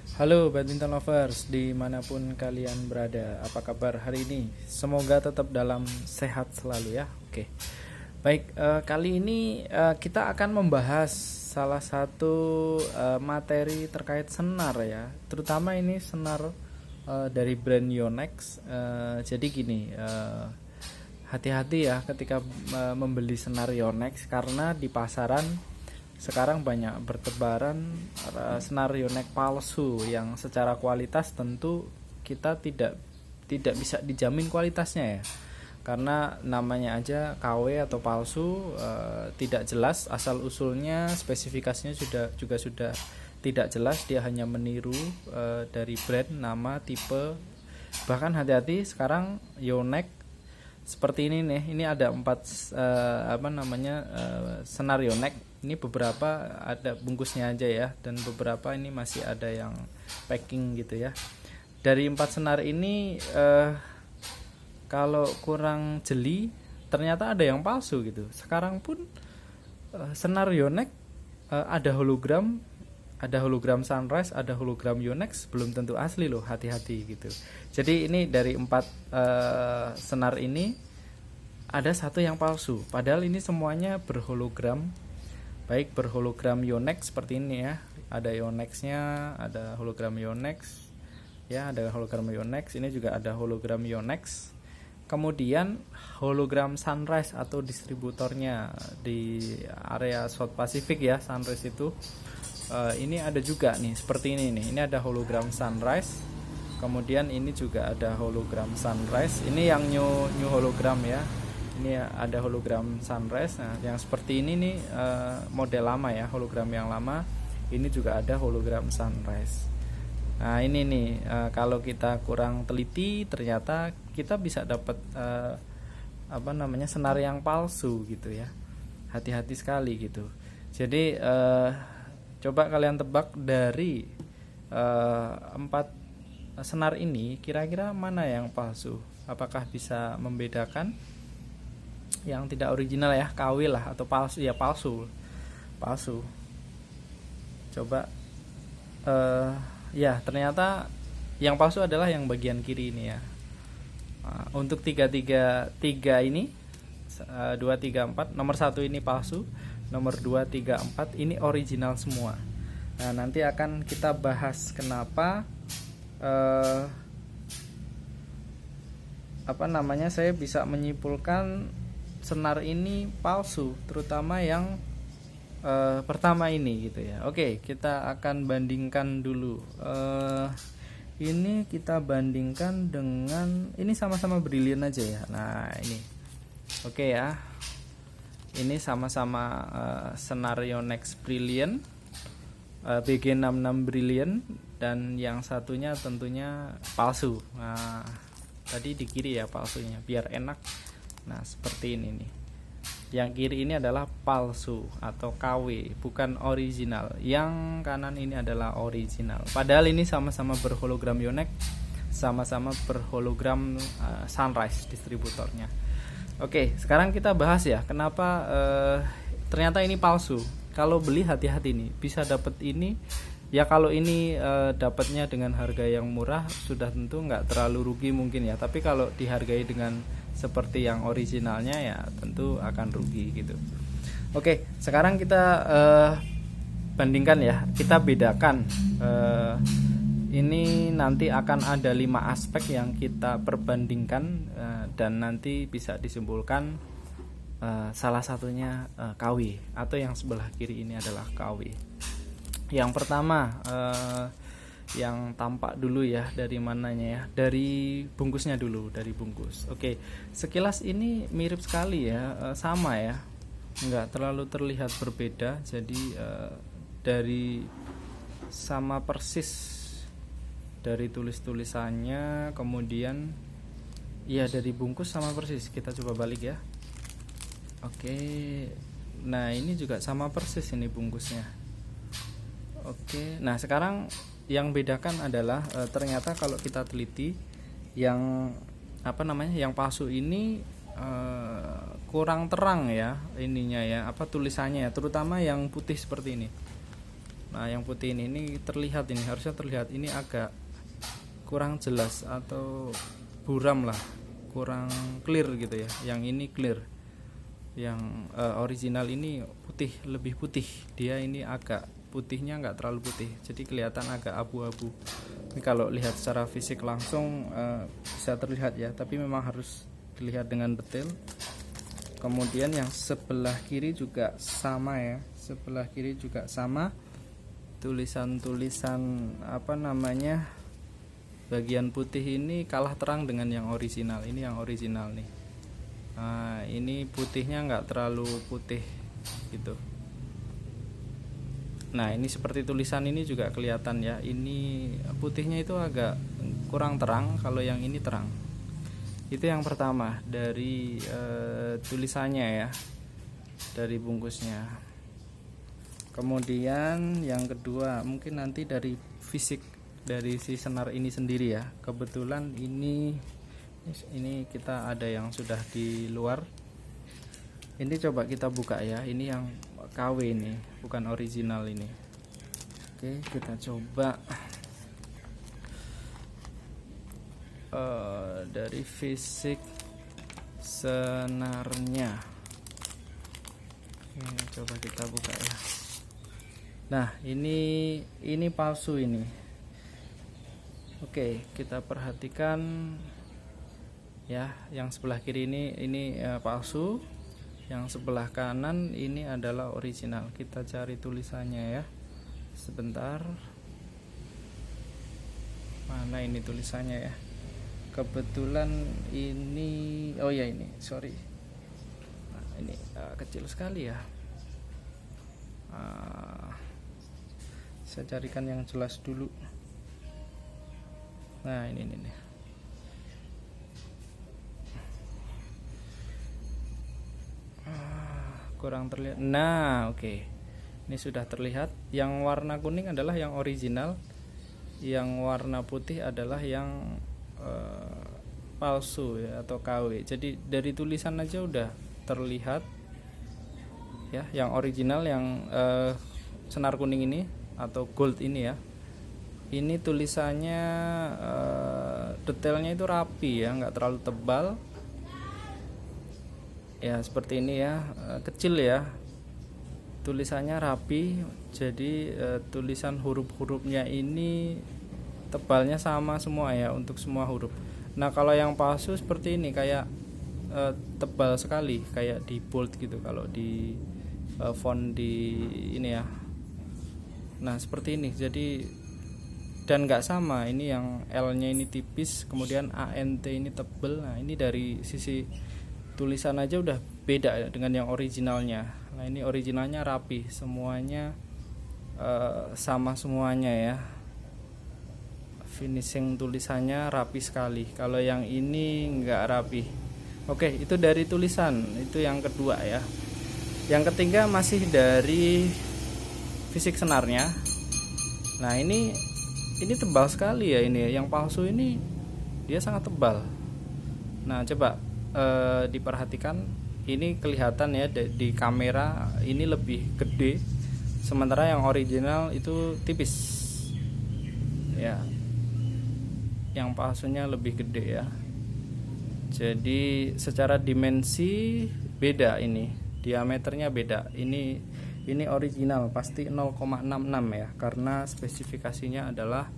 Halo badminton lovers dimanapun kalian berada, apa kabar hari ini? Semoga tetap dalam sehat selalu ya. Oke, baik, kali ini kita akan membahas salah satu materi terkait senar ya, terutama ini senar dari brand Yonex. Jadi gini, hati-hati ya ketika membeli senar Yonex, karena di pasaran sekarang banyak bertebaran senar Yonex palsu yang secara kualitas tentu kita tidak bisa dijamin kualitasnya ya, karena namanya aja KW atau palsu, tidak jelas asal usulnya, spesifikasinya juga sudah tidak jelas, dia hanya meniru dari brand, nama, tipe. Bahkan hati-hati sekarang Yonex seperti ini nih, ini ada 4 senar Yonex. Ini beberapa ada bungkusnya aja ya, dan beberapa ini masih ada yang packing gitu ya. Dari 4 senar ini kalau kurang jeli ternyata ada yang palsu gitu. Sekarang pun senar Yonex ada hologram Sunrise, ada hologram Yonex, belum tentu asli loh, hati-hati gitu. Jadi ini dari 4 senar ini ada satu yang palsu, padahal ini semuanya berhologram. Baik berhologram Yonex seperti ini ya, ada Yonexnya, ada hologram Yonex ya, ada hologram Yonex, ini juga ada hologram Yonex. Kemudian hologram Sunrise atau distributornya di area South Pacific ya, Sunrise itu ini ada juga nih seperti ini nih, ini ada hologram Sunrise. Kemudian ini juga ada hologram Sunrise, ini yang new hologram ya. Ini ada hologram Sunrise. Nah, yang seperti ini nih model lama ya, hologram yang lama. Ini juga ada hologram Sunrise. Nah, ini nih kalau kita kurang teliti ternyata kita bisa dapat senar yang palsu gitu ya. Hati-hati sekali gitu. Jadi coba kalian tebak dari 4 senar ini kira-kira mana yang palsu? Apakah bisa membedakan? Yang tidak original ya, KW lah, atau palsu ya, palsu. Coba ya ternyata yang palsu adalah yang bagian kiri ini ya. Untuk 3 ini 2 3 4, nomor 1 ini palsu, nomor 2 3 4 ini original semua. Nah, nanti akan kita bahas kenapa saya bisa menyimpulkan senar ini palsu, terutama yang pertama ini gitu ya. Oke, kita akan bandingkan dulu. Ini kita bandingkan dengan ini, sama-sama Brilliant aja ya. Nah ini, oke ya. Ini sama-sama senar Yonex Brilliant, BG66 Brilliant, dan yang satunya tentunya palsu. Nah tadi di kiri ya palsunya, biar enak. Nah seperti ini nih, yang kiri ini adalah palsu atau KW, bukan original. Yang kanan ini adalah original, padahal ini sama-sama berhologram Yonex, sama-sama berhologram Sunrise distributornya. Oke, sekarang kita bahas ya kenapa ternyata ini palsu. Kalau beli hati-hati nih, bisa dapat ini ya. Kalau ini dapatnya dengan harga yang murah, sudah tentu nggak terlalu rugi mungkin ya, tapi kalau dihargai dengan seperti yang originalnya ya tentu akan rugi gitu. Oke, sekarang kita bandingkan ya, kita bedakan. Ini nanti akan ada 5 aspek yang kita perbandingkan, dan nanti bisa disimpulkan salah satunya KW, atau yang sebelah kiri ini adalah KW. Yang pertama yang tampak dulu ya, dari mananya ya, dari bungkusnya dulu, dari bungkus. Oke, sekilas ini mirip sekali ya, sama ya, nggak terlalu terlihat berbeda. Jadi dari sama persis dari tulisannya, kemudian ya dari bungkus sama persis. Kita coba balik ya. Oke, nah ini juga sama persis ini bungkusnya. Oke, nah sekarang yang bedakan adalah ternyata kalau kita teliti, yang yang palsu ini kurang terang ya ininya ya, tulisannya ya, terutama yang putih seperti ini. Nah yang putih ini terlihat, ini harusnya terlihat, ini agak kurang jelas atau buram lah, kurang clear gitu ya. Yang ini clear, yang original ini putih, lebih putih. Dia ini agak putihnya nggak terlalu putih, jadi kelihatan agak abu-abu. Ini kalau lihat secara fisik langsung bisa terlihat ya, tapi memang harus dilihat dengan detail. Kemudian yang sebelah kiri juga sama ya, sebelah kiri juga sama. Tulisan-tulisan apa namanya, bagian putih ini kalah terang dengan yang original. Ini yang original nih. Nah ini putihnya nggak terlalu putih gitu. Nah ini seperti tulisan ini juga kelihatan ya, ini putihnya itu agak kurang terang, kalau yang ini terang. Itu yang pertama dari tulisannya ya, dari bungkusnya. Kemudian yang kedua mungkin nanti dari fisik dari si senar ini sendiri ya. Kebetulan ini kita ada yang sudah di luar. Ini coba kita buka ya, ini yang KW ini, bukan original ini. Oke, kita coba dari fisik senarnya. Ini coba kita buka ya. Nah ini palsu ini. Oke, kita perhatikan ya, yang sebelah kiri ini palsu. Yang sebelah kanan ini adalah original. Kita cari tulisannya ya. Sebentar. Mana ini tulisannya ya? Kebetulan ini, oh ya ini, sorry. Nah, ini kecil sekali ya. Saya carikan yang jelas dulu. Nah ini nih. Kurang terlihat. Nah oke. Ini sudah terlihat. Yang warna kuning adalah yang original, yang warna putih adalah yang palsu ya, atau KW. Jadi dari tulisan aja udah terlihat ya, yang original, yang senar kuning ini atau gold ini ya. Ini tulisannya detailnya itu rapi ya, nggak terlalu tebal ya, seperti ini ya, kecil ya, tulisannya rapi. Jadi tulisan huruf-hurufnya ini tebalnya sama semua ya, untuk semua huruf. Nah kalau yang palsu seperti ini, kayak tebal sekali, kayak di bold gitu kalau di font di ini ya. Nah seperti ini, jadi dan nggak sama, ini yang L nya ini tipis, kemudian ANT ini tebel. Nah ini dari sisi tulisan aja udah beda dengan yang originalnya. Nah ini originalnya rapi, semuanya sama semuanya ya, finishing tulisannya rapi sekali. Kalau yang ini nggak rapi. Oke, itu dari tulisan, itu yang kedua ya. Yang ketiga masih dari fisik senarnya. Nah ini tebal sekali ya, ini yang palsu ini dia sangat tebal. Nah coba diperhatikan, ini kelihatan ya di kamera ini lebih gede, sementara yang original itu tipis ya, yang palsunya lebih gede ya. Jadi secara dimensi beda, ini diameternya beda. Ini original pasti 0,66 ya, karena spesifikasinya adalah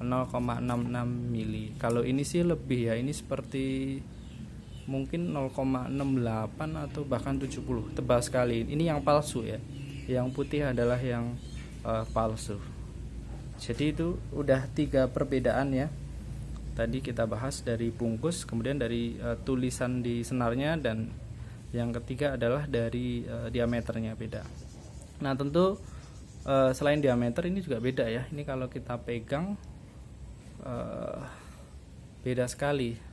0,66 mili. Kalau ini sih lebih ya, ini seperti mungkin 0,68 atau bahkan 70, tebal sekali. Ini yang palsu ya, yang putih adalah yang palsu. Jadi itu udah 3 perbedaan ya. Tadi kita bahas dari bungkus, kemudian dari tulisan di senarnya, dan yang ketiga adalah dari diameternya beda. Nah tentu selain diameter ini juga beda ya. Ini kalau kita pegang beda sekali.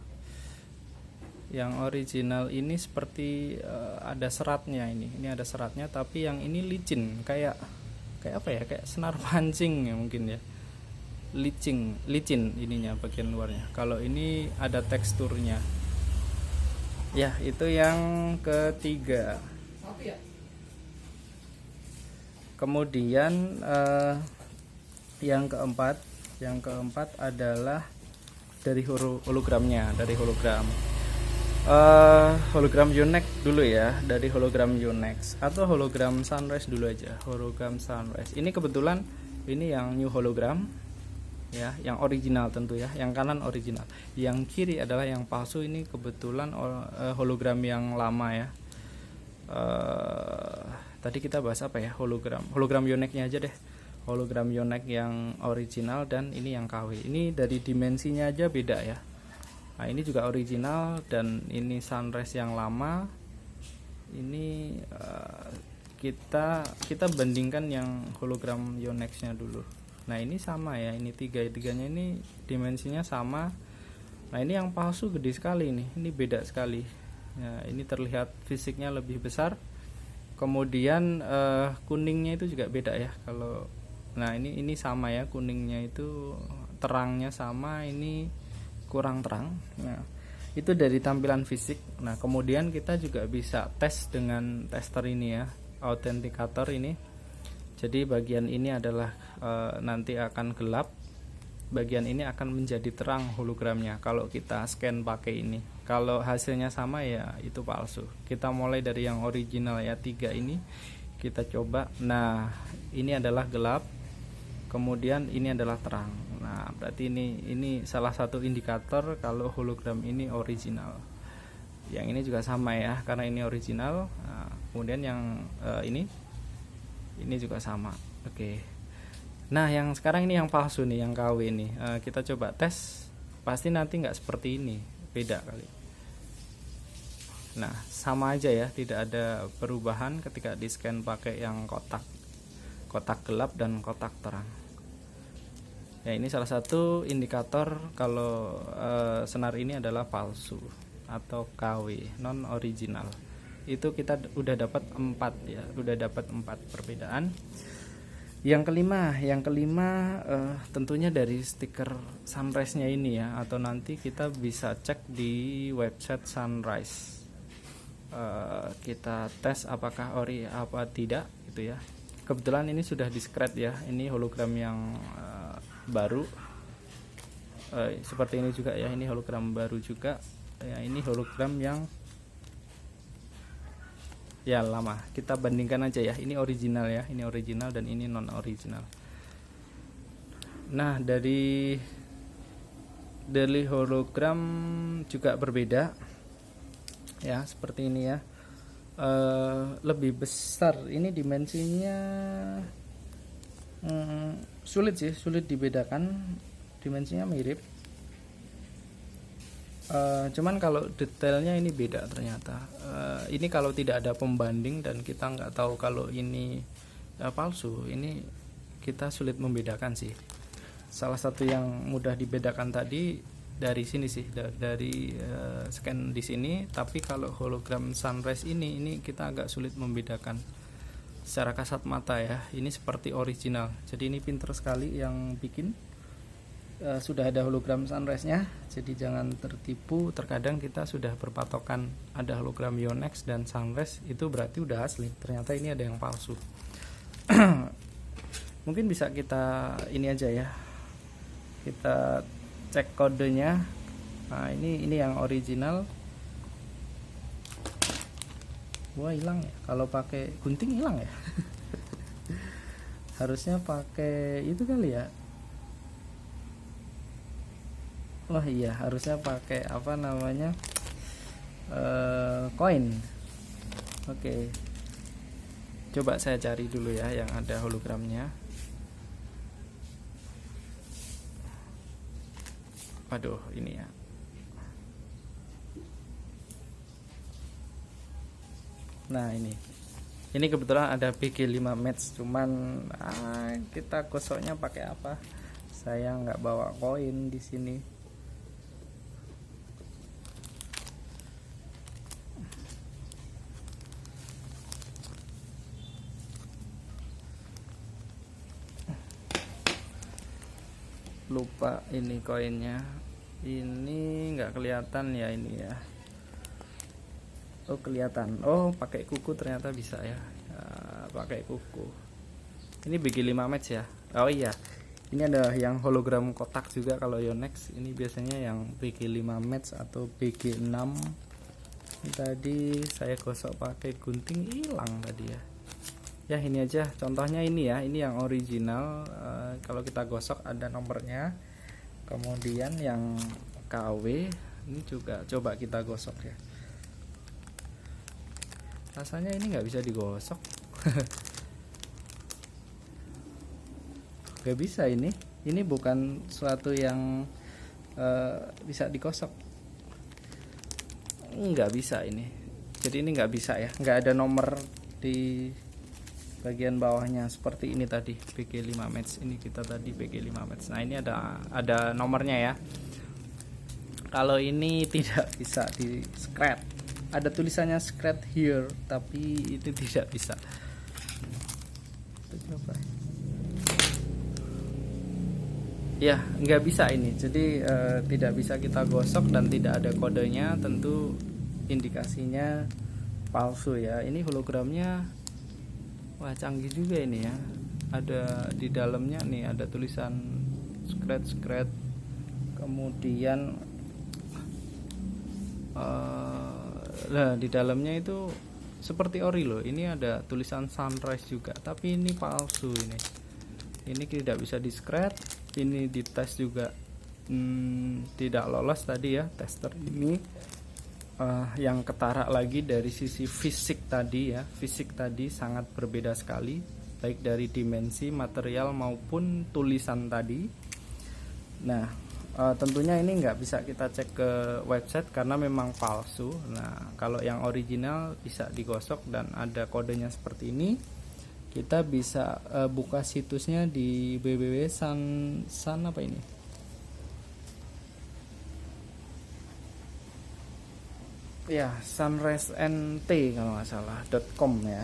Yang original ini seperti ada seratnya, ini ada seratnya, tapi yang ini licin, kayak apa ya, kayak senar pancing ya mungkin ya, licin ininya bagian luarnya. Kalau ini ada teksturnya ya. Itu yang ketiga. Kemudian yang keempat adalah dari hologramnya, dari hologram. Hologram Yonex dulu ya, dari hologram Yonex atau hologram Sunrise dulu aja. Hologram Sunrise ini kebetulan ini yang new hologram ya, yang original tentu ya, yang kanan original, yang kiri adalah yang palsu. Ini kebetulan hologram yang lama ya. Tadi kita bahas apa ya, hologram Yonex-nya aja deh, hologram Yonex yang original dan ini yang KW. Ini dari dimensinya aja beda ya. Nah ini juga original dan ini Sunrise yang lama. Ini kita bandingkan yang hologram Yonex-nya dulu. Nah ini sama ya, ini tiganya ini dimensinya sama. Nah ini yang palsu gede sekali nih, ini beda sekali ya, ini terlihat fisiknya lebih besar. Kemudian kuningnya itu juga beda ya. Kalau nah ini sama ya, kuningnya itu terangnya sama, ini kurang terang. Nah itu dari tampilan fisik. Nah kemudian kita juga bisa tes dengan tester ini ya, autentikator ini. Jadi bagian ini adalah nanti akan gelap, bagian ini akan menjadi terang hologramnya kalau kita scan pakai ini. Kalau hasilnya sama ya itu palsu. Kita mulai dari yang original ya, 3 ini kita coba. Nah ini adalah gelap, kemudian ini adalah terang. Nah berarti ini salah satu indikator kalau hologram ini original. Yang ini juga sama ya, karena ini original. Nah, kemudian yang ini juga sama. Oke. Nah yang sekarang ini yang palsu nih, yang KW ini. Kita coba tes, pasti nanti nggak seperti ini, beda kali. Nah sama aja ya, tidak ada perubahan ketika di scan pakai yang kotak gelap dan kotak terang. Ya ini salah satu indikator kalau senar ini adalah palsu atau KW, non original. Itu kita udah dapat 4 ya, udah dapat 4 perbedaan. Yang kelima tentunya dari stiker Sunrise-nya ini ya, atau nanti kita bisa cek di website Sunrise. Kita tes apakah ori apa tidak gitu ya. Kebetulan ini sudah di-scratch ya, ini hologram yang baru. Seperti ini juga ya, ini hologram baru juga ya, ini hologram yang ya lama. Kita bandingkan aja ya, ini original ya, ini original dan ini non original. Nah dari hologram juga berbeda ya, seperti ini ya. Lebih besar ini dimensinya, sulit dibedakan, dimensinya mirip. Cuman kalau detailnya ini beda ternyata. Ini kalau tidak ada pembanding dan kita nggak tahu kalau ini palsu, ini kita sulit membedakan sih. Salah satu yang mudah dibedakan tadi dari sini sih, dari scan di sini. Tapi kalau hologram Sunrise ini kita agak sulit membedakan secara kasat mata ya. Ini seperti original, jadi ini pinter sekali yang bikin. Sudah ada hologram Sunrise-nya, jadi jangan tertipu. Terkadang kita sudah berpatokan ada hologram Yonex dan Sunrise, itu berarti udah asli, ternyata ini ada yang palsu. Mungkin bisa kita ini aja ya, kita cek kodenya. Nah ini yang original. Wah hilang ya, kalau pakai gunting hilang ya. Harusnya pakai itu kali ya. Wah iya, harusnya pakai apa namanya, koin. Oke, coba saya cari dulu ya yang ada hologramnya. Aduh ini ya, nah ini kebetulan ada PG5 match, cuman kita gosoknya pakai apa, saya nggak bawa koin di sini. Lupa ini koinnya, ini nggak kelihatan ya ini ya. Oh kelihatan, oh pakai kuku ternyata bisa ya, pakai kuku. Ini BG5 match ya. Oh iya, ini ada yang hologram kotak juga kalau Yonex. Ini biasanya yang BG5 match atau BG6. Ini tadi saya gosok pakai gunting, hilang tadi ya. Ya ini aja contohnya ini ya, ini yang original. Kalau kita gosok ada nomornya. Kemudian yang KW ini juga coba kita gosok ya. Rasanya ini nggak bisa digosok. Nggak bisa ini bukan suatu yang bisa digosok, nggak bisa ini. Jadi ini nggak bisa ya, nggak ada nomor di bagian bawahnya seperti ini tadi BG5 match. Ini kita tadi BG5 match. Nah ini ada nomornya ya. Kalau ini tidak bisa di scratch, ada tulisannya scratch here, tapi itu tidak bisa. Kita coba ya, nggak bisa ini. Jadi tidak bisa kita gosok dan tidak ada kodenya, tentu indikasinya palsu ya. Ini hologramnya, wah canggih juga ini ya. Ada di dalamnya nih, ada tulisan scratch, kemudian di dalamnya itu seperti ori loh. Ini ada tulisan sunrise juga, tapi ini palsu ini. Ini tidak bisa di scratch. Ini dites juga tidak lolos tadi ya, tester ini. Yang ketara lagi dari sisi fisik tadi ya, fisik tadi sangat berbeda sekali, baik dari dimensi material maupun tulisan tadi. Nah tentunya ini nggak bisa kita cek ke website karena memang palsu. Nah kalau yang original bisa digosok dan ada kodenya seperti ini. Kita bisa buka situsnya di www.sun apa ini? Ya, sunrisent kalau nggak salah .com ya.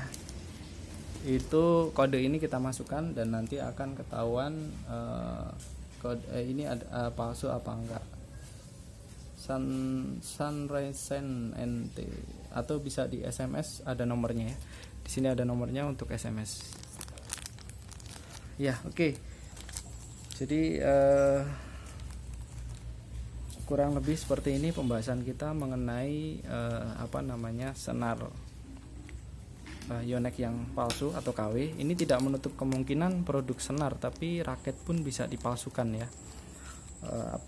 Itu kode ini kita masukkan dan nanti akan ketahuan kode ini ada palsu apa enggak. Sunrisent atau bisa di SMS, ada nomornya ya. Di sini ada nomornya untuk SMS. Ya, oke. Jadi kurang lebih seperti ini pembahasan kita mengenai senar Yonex yang palsu atau KW. Ini tidak menutup kemungkinan produk senar, tapi raket pun bisa dipalsukan ya.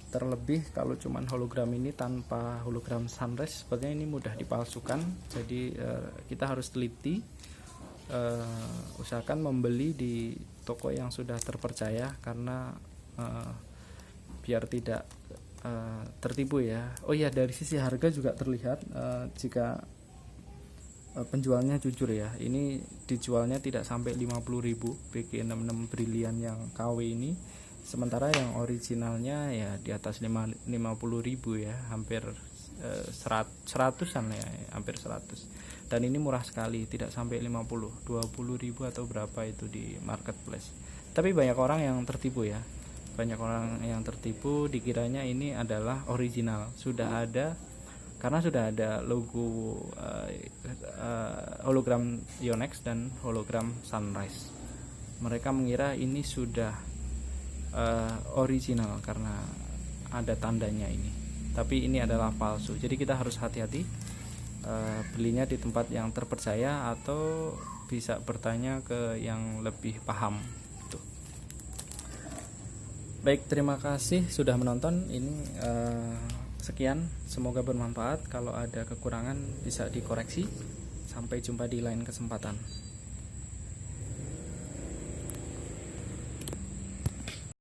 Terlebih kalau cuman hologram ini tanpa hologram sunrise, sebenarnya ini mudah dipalsukan. Jadi kita harus teliti, usahakan membeli di toko yang sudah terpercaya karena biar tidak tertipu ya. Oh ya, dari sisi harga juga terlihat jika penjualnya jujur ya. Ini dijualnya tidak sampai 50.000 BG66 Brilliant yang KW ini. Sementara yang originalnya ya di atas 50.000 ya, hampir 100-an ya, hampir 100. Dan ini murah sekali, tidak sampai 20.000 atau berapa itu di marketplace. Tapi banyak orang yang tertipu ya. Banyak orang yang tertipu dikiranya ini adalah original. Sudah ada, karena sudah ada logo hologram Yonex dan hologram Sunrise. Mereka mengira ini sudah original karena ada tandanya ini, tapi ini adalah palsu. Jadi kita harus hati-hati belinya di tempat yang terpercaya atau bisa bertanya ke yang lebih paham. Tuh. Baik, terima kasih sudah menonton. Ini sekian, semoga bermanfaat. Kalau ada kekurangan bisa dikoreksi. Sampai jumpa di lain kesempatan.